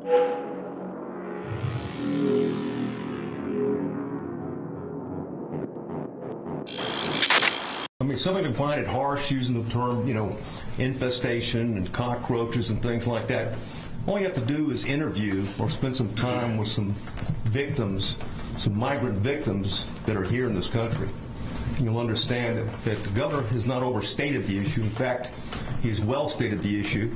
I mean, somebody can find it harsh using the term, infestation and cockroaches and things like that. All you have to do is interview or spend some time with some victims, some migrant victims that are here in this country. And you'll understand that the governor has not overstated the issue. In fact, he has well stated the issue.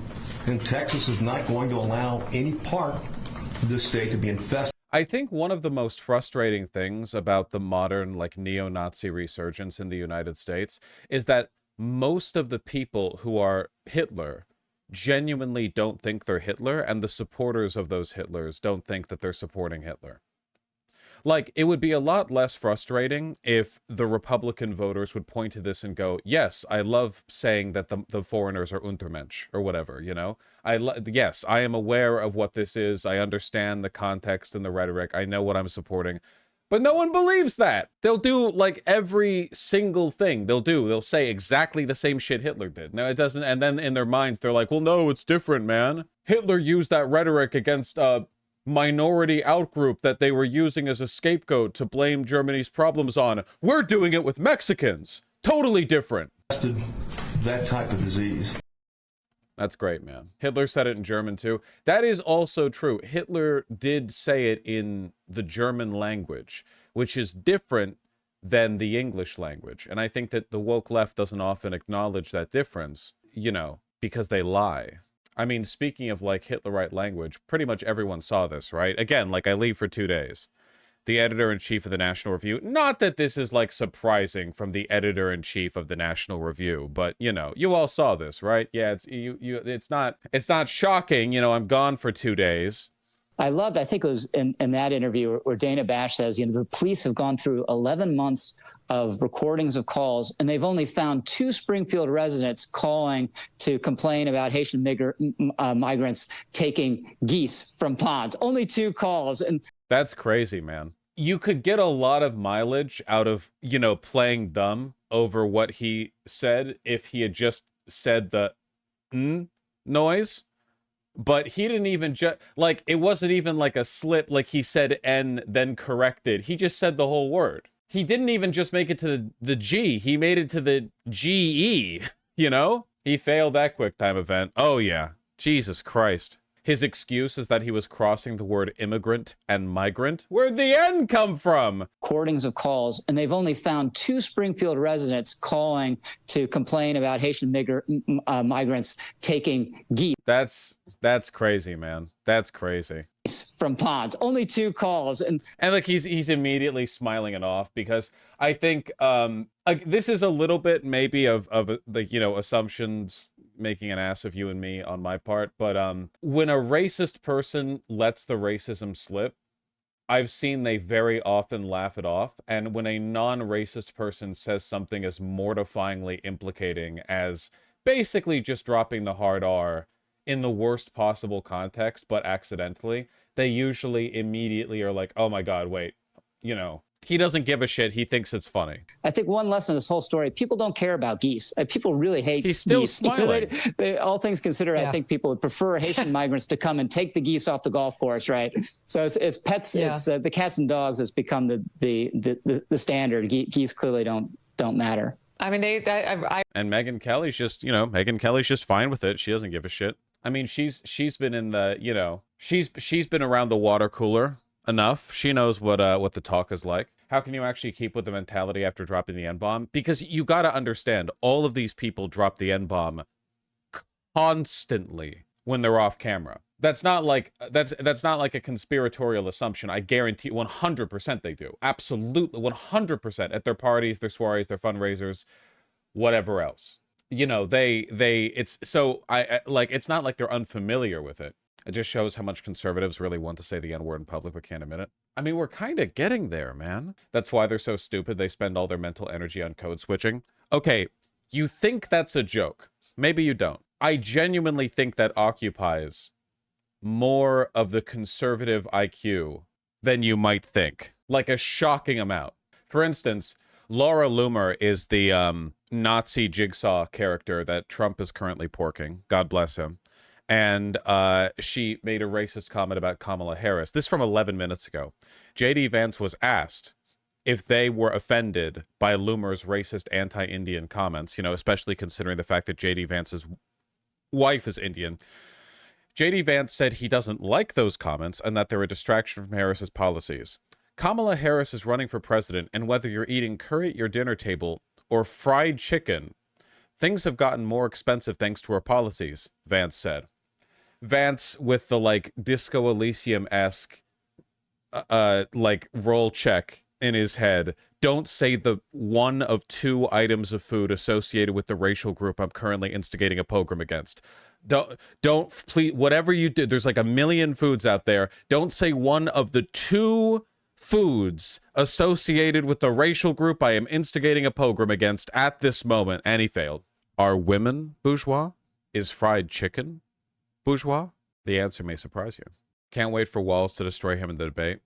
And Texas is not going to allow any part of this state to be infested. I think one of the most frustrating things about the modern, like, neo-Nazi resurgence in the United States is that most of the people who are Hitler genuinely don't think they're Hitler, and the supporters of those Hitlers don't think that they're supporting Hitler. Like, it would be a lot less frustrating if the Republican voters would point to this and go, yes, I love saying that the foreigners are Untermensch, or whatever, yes, I am aware of what this is. I understand the context and the rhetoric. I know what I'm supporting. But no one believes that. They'll do, like, every single thing they'll say exactly the same shit Hitler did. Now, it doesn't, and then in their minds, they're like, well, no, it's different, man. Hitler used that rhetoric against minority outgroup that they were using as a scapegoat to blame Germany's problems on. We're doing it with Mexicans. Totally different. That type of disease. That's great, man. Hitler said it in German too. That is also true. Hitler did say it in the German language, which is different than the English language. And I think that the woke left doesn't often acknowledge that difference, because they lie. I mean, speaking of, like, Hitlerite language, pretty much everyone saw this, right? Again, like, I leave for 2 days. The editor-in-chief of the National Review, not that this is, like, surprising from the editor-in-chief of the National Review, but, you all saw this, right? Yeah, it's not shocking, I'm gone for 2 days. I think it was in that interview where Dana Bash says, the police have gone through 11 months of recordings of calls, and they've only found 2 Springfield residents calling to complain about Haitian migrants taking geese from ponds. Only 2 calls. And that's crazy, man. You could get a lot of mileage out of, playing dumb over what he said if he had just said the noise. But he didn't even it wasn't even like a slip, like he said N, then corrected. He just said the whole word. He didn't even just make it to the G. He made it to the GE, He failed that QuickTime event. Oh, yeah. Jesus Christ. His excuse is that he was crossing the word immigrant and migrant. Where'd the N come from? Recordings of calls, and they've only found 2 Springfield residents calling to complain about Haitian migrants taking geese. That's crazy, man. That's crazy. From ponds. Only 2 calls. And like, he's immediately smiling it off, because I think this is a little bit maybe of the, assumptions making an ass of you and me on my part, but when a racist person lets the racism slip, I've seen they very often laugh it off. And when a non-racist person says something as mortifyingly implicating as basically just dropping the hard R in the worst possible context, but accidentally, they usually immediately are like, oh my God, wait, he doesn't give a shit. He thinks it's funny. I think one lesson of this whole story, people don't care about geese. People really hate geese. He's still smiling. They, all things considered, yeah. I think people would prefer Haitian migrants to come and take the geese off the golf course, right? So it's pets, yeah. It's the cats and dogs that's become the standard. Geese clearly don't matter. I mean, and Megyn Kelly's just fine with it. She doesn't give a shit. I mean, she's been in the, she's been around the water cooler enough. She knows what the talk is like. How can you actually keep with the mentality after dropping the N-bomb? Because you got to understand, all of these people drop the N-bomb constantly when they're off camera. That's not like a conspiratorial assumption. I guarantee 100% they do. Absolutely 100% at their parties, their soirees, their fundraisers, whatever else. It's not like they're unfamiliar with it. It just shows how much conservatives really want to say the N-word in public but can't admit it. I mean, we're kind of getting there, man. That's why they're so stupid. They spend all their mental energy on code switching. Okay, you think that's a joke. Maybe you don't. I genuinely think that occupies more of the conservative IQ than you might think. Like a shocking amount. For instance, Laura Loomer is the Nazi jigsaw character that Trump is currently porking. God bless him. and she made a racist comment about Kamala Harris. This from 11 minutes ago. JD Vance was asked if they were offended by Loomer's racist anti-Indian comments, you know, especially considering the fact that JD Vance's wife is Indian. JD Vance said he doesn't like those comments and that they're a distraction from Harris's policies. Kamala Harris is running for president, and whether you're eating curry at your dinner table or fried chicken, things have gotten more expensive thanks to her policies, Vance said. Vance with the, like, Disco Elysium-esque, like, roll check in his head. Don't say the one of two items of food associated with the racial group I'm currently instigating a pogrom against. Don't, please, whatever you do, there's like a million foods out there. Don't say one of the two foods associated with the racial group I am instigating a pogrom against at this moment. And he failed. Are women bourgeois? Is fried chicken bourgeois? The answer may surprise you. Can't wait for Walls to destroy him in the debate.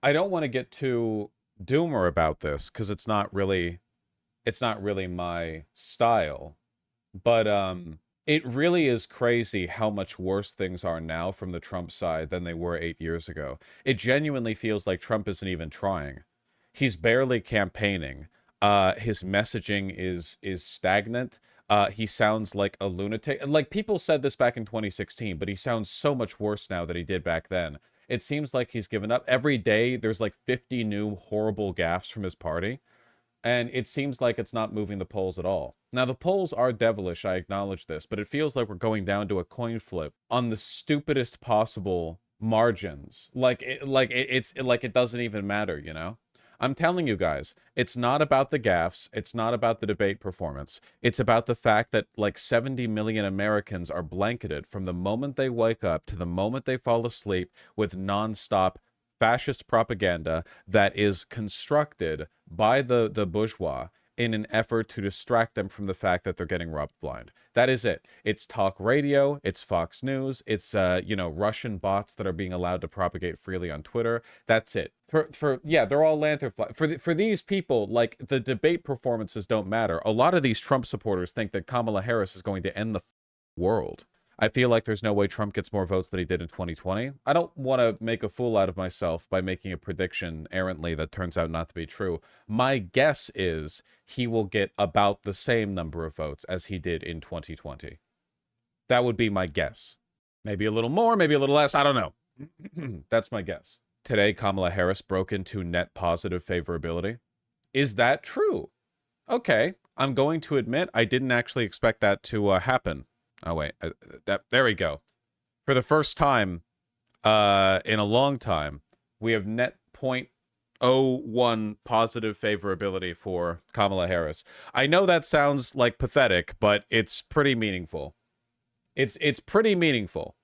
I don't want to get too doomer about this because it's not really my style, but it really is crazy how much worse things are now from the Trump side than they were 8 years ago. It genuinely feels like Trump isn't even trying. He's barely campaigning. His messaging is stagnant. He sounds like a lunatic. Like, people said this back in 2016, but he sounds so much worse now than he did back then. It seems like he's given up. Every day, there's like 50 new horrible gaffes from his party. And it seems like it's not moving the polls at all. Now, the polls are devilish, I acknowledge this, but it feels like we're going down to a coin flip on the stupidest possible margins. It's like it doesn't even matter, you know? I'm telling you guys, it's not about the gaffes. It's not about the debate performance. It's about the fact that like 70 million Americans are blanketed from the moment they wake up to the moment they fall asleep with nonstop fascist propaganda that is constructed by the bourgeois in an effort to distract them from the fact that they're getting robbed blind. That is it. It's talk radio, it's Fox News, it's Russian bots that are being allowed to propagate freely on Twitter. That's it. They're all lantern fly. For these people, like, the debate performances don't matter. A lot of these Trump supporters think that Kamala Harris is going to end the world. I feel like there's no way Trump gets more votes than he did in 2020. I don't want to make a fool out of myself by making a prediction errantly that turns out not to be true. My guess is he will get about the same number of votes as he did in 2020. That would be my guess. Maybe a little more, maybe a little less. I don't know. That's my guess. Today, Kamala Harris broke into net positive favorability. Is that true? Okay, I'm going to admit I didn't actually expect that to happen. Oh, wait. There we go. For the first time in a long time, we have net 0.01 positive favorability for Kamala Harris. I know that sounds like pathetic, but it's pretty meaningful. It's pretty meaningful.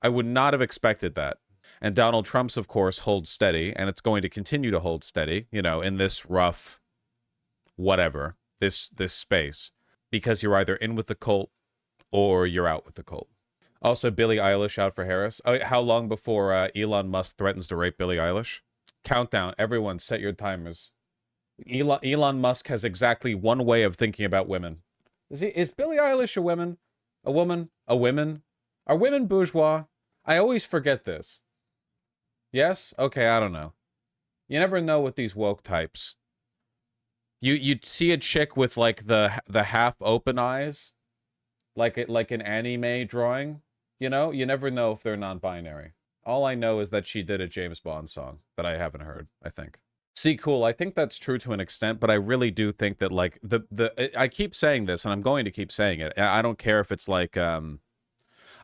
I would not have expected that. And Donald Trump's, of course, holds steady, and it's going to continue to hold steady, you know, in this rough whatever, this space, because you're either in with the cult or you're out with the cult. Also, Billie Eilish out for Harris. Oh, how long before Elon Musk threatens to rape Billie Eilish? Countdown. Everyone, set your timers. Elon Musk has exactly one way of thinking about women. Is Billie Eilish a woman? A woman? A women? Are women bourgeois? I always forget this. Yes? Okay, I don't know. You never know with these woke types. You'd see a chick with like the half open eyes, like an anime drawing, you know? You never know if they're non-binary. All I know is that she did a James Bond song that I haven't heard, I think. See, cool, I think that's true to an extent, but I really do think that, like, I keep saying this, and I'm going to keep saying it. I don't care if it's like,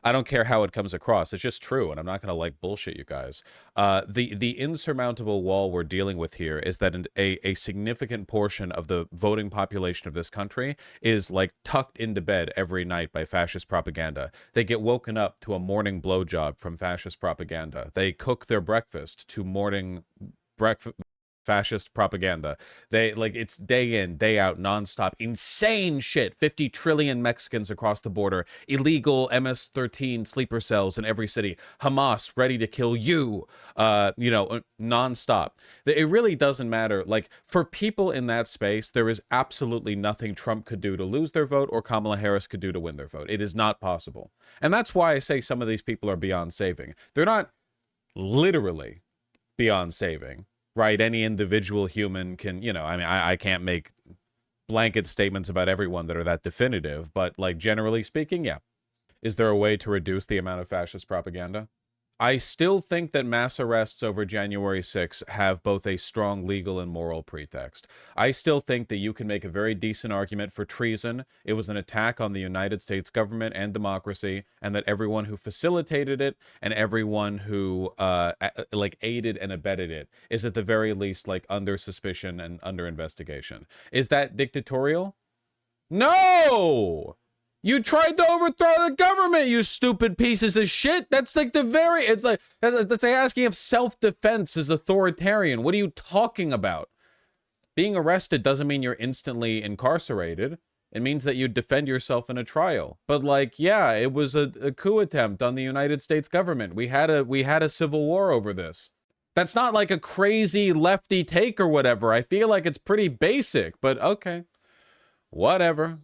I don't care how it comes across. It's just true, and I'm not going to, like, bullshit you guys. The insurmountable wall we're dealing with here is that a significant portion of the voting population of this country is, like, tucked into bed every night by fascist propaganda. They get woken up to a morning blowjob from fascist propaganda. They cook their breakfast to morning fascist propaganda. They like it's day in, day out, nonstop, insane shit. 50 trillion Mexicans across the border, illegal MS-13 sleeper cells in every city, Hamas ready to kill you, nonstop. It really doesn't matter. Like, for people in that space, there is absolutely nothing Trump could do to lose their vote or Kamala Harris could do to win their vote. It is not possible. And that's why I say some of these people are beyond saving. They're not literally beyond saving, right? Any individual human can, I can't make blanket statements about everyone that are that definitive, but like generally speaking, yeah. Is there a way to reduce the amount of fascist propaganda? I still think that mass arrests over January 6th have both a strong legal and moral pretext. I still think that you can make a very decent argument for treason. It was an attack on the United States government and democracy, and that everyone who facilitated it and everyone who aided and abetted it is at the very least like under suspicion and under investigation. Is that dictatorial? No! You tried to overthrow the government, you stupid pieces of shit. That's like it's like asking if self-defense is authoritarian. What are you talking about? Being arrested doesn't mean you're instantly incarcerated. It means that you defend yourself in a trial. But like, yeah, it was a coup attempt on the United States government. We had a civil war over this. That's not like a crazy lefty take or whatever. I feel like it's pretty basic, but okay. Whatever.